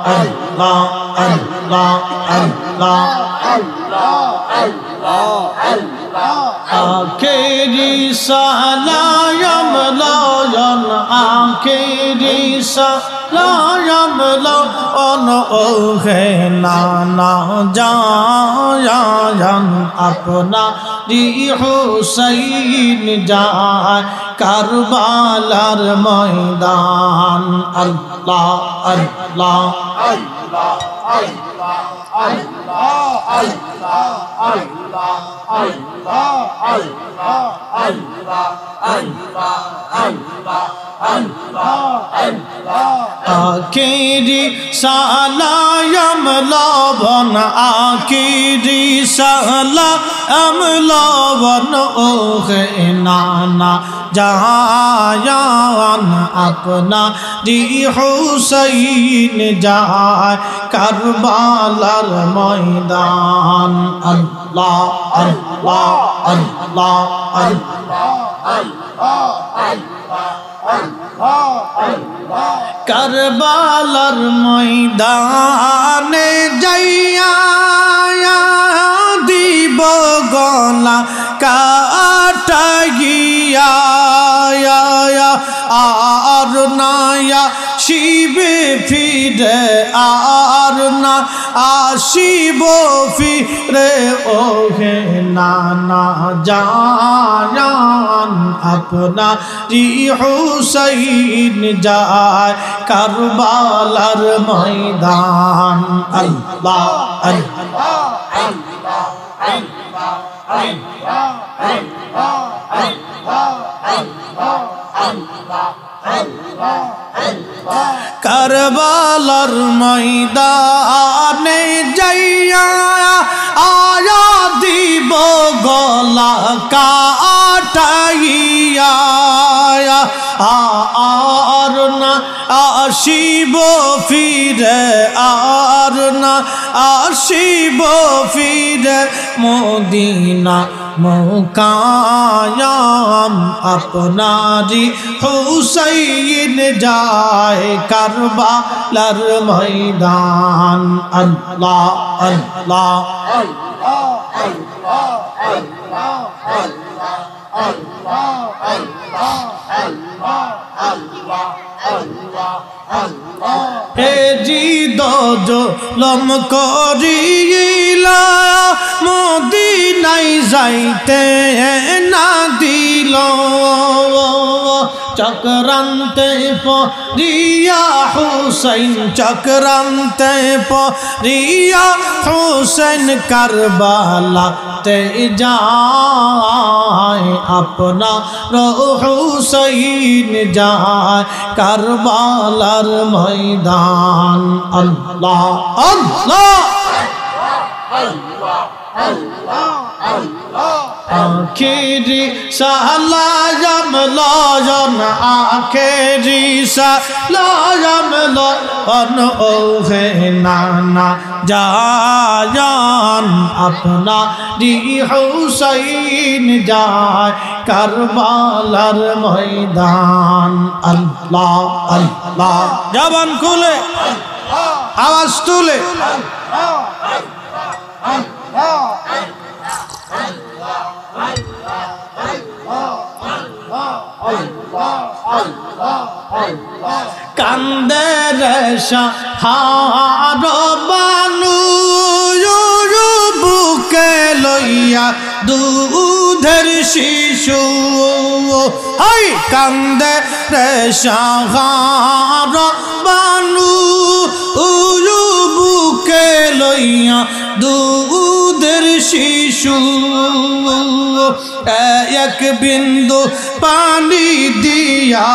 Allah, Allah, Allah, আখেরি সালাম lion আখেরি সালাম লয়ন ওহে নানা জায়ান আপনারি হুসাইন যায় কারবালার ময়দান আল্লাহ আল্লাহ আল্লাহ আল্লাহ আল্লাহ আল্লাহ আল্লাহ আল্লাহ আল্লাহ আল্লাহ আল্লাহ আল্লাহ আল্লাহ আল্লাহ আখেরি সালাম লবন আখেরি সালাম লবন ওহে নানা জায়ান আপনারি হুসাইন যায় কারবালার ময়দান আল্লাহ আল্লাহ আল্লাহ আল্লাহ আল্লাহ কারবালার ময়দানে যাইয়া দিব গলা কাটাইয়া আর নায়া শিবে ফিরে আর না আসিব ফিরে ওহে নানা জায়ান আপনারি হুসাইন যায় কারবালার ময়দান আল্লাহ আল্লাহ আল্লাহ আল্লাহ আল্লাহ আল্লাহ আল্লাহ আল্লাহ আল্লাহ কারবালার ময়দানে যাইয়া আয়া দিব গলা কাটাইয়া আর না আসিব ফিরে আর না আসিব ফিরে মদিনা মুকায়াম আপনারি হুসাইন যায় কারবালার ময়দান আল্লাহ আল্লাহ আল্লাহ আল্লাহ আল্লাহ আল্লাহ আল্লাহ আল্লাহ আল্লাহ আল্লাহ আল্লাহ হে জিদজ লম করিলা মদিনায় যাইতে না দিল চক্রান্তে পরিয়া হুসাইন চক্রান্তে পরিয়া হুসাইন কারবালাতে যায় আপনার হুসাইন যায় কারবালার ময়দান আল্লাহ আল্লাহ আল্লাহ আল্লাহ আল্লাহ আখেরি সালাম লয়ন আখেরি সালাম লয়ন ওহে নানা জায়ান আপনারি হুসাইন যায় কারবালার ময়দান আল্লাহ আল্লাহ জবান খুলে আওয়াজ তুলে কান্দের সাহার বানু বুকে লইয়া দুধের শিশু হাই কান্দের সাহার বানু বুকে লইয়া দুধের শিশু এক বিন্দু পানি দিয়া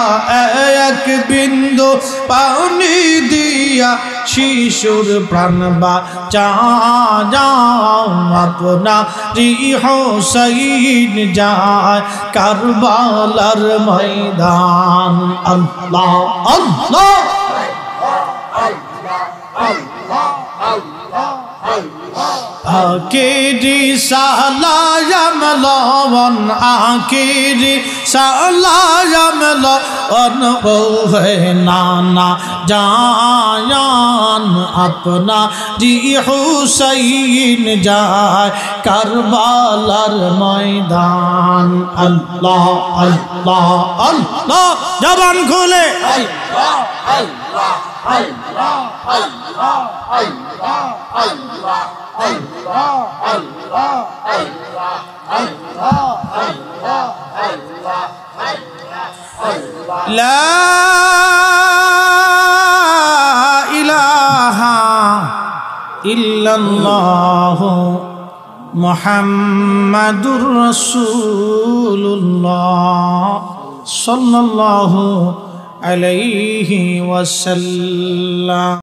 এক বিন্দু পানি দিয়া শিশুর প্রাণ বাঁচাও আপনারি হুসাইন যায় কারবালার ময়দান আল্লাহ আল্লাহ আখেরি সালাম লবন আখেরি सलाम लो अनुभव है नाना जायान अपना जी हुसैन जाए करबालार मैदान अल्लाह अल्लाह अल्लाह जबान खोले अल्लाह अल्लाह अल्लाह अल्लाह अल्लाह अल्लाह अल्लाह अल्लाह अल्लाह अल्लाह अल्लाह अल्लाह ला इलाहा इल्लल्लाह मुहम्मदुर रसूलुल्लाह सल्लल्लाहु अलैहि वसल्लम।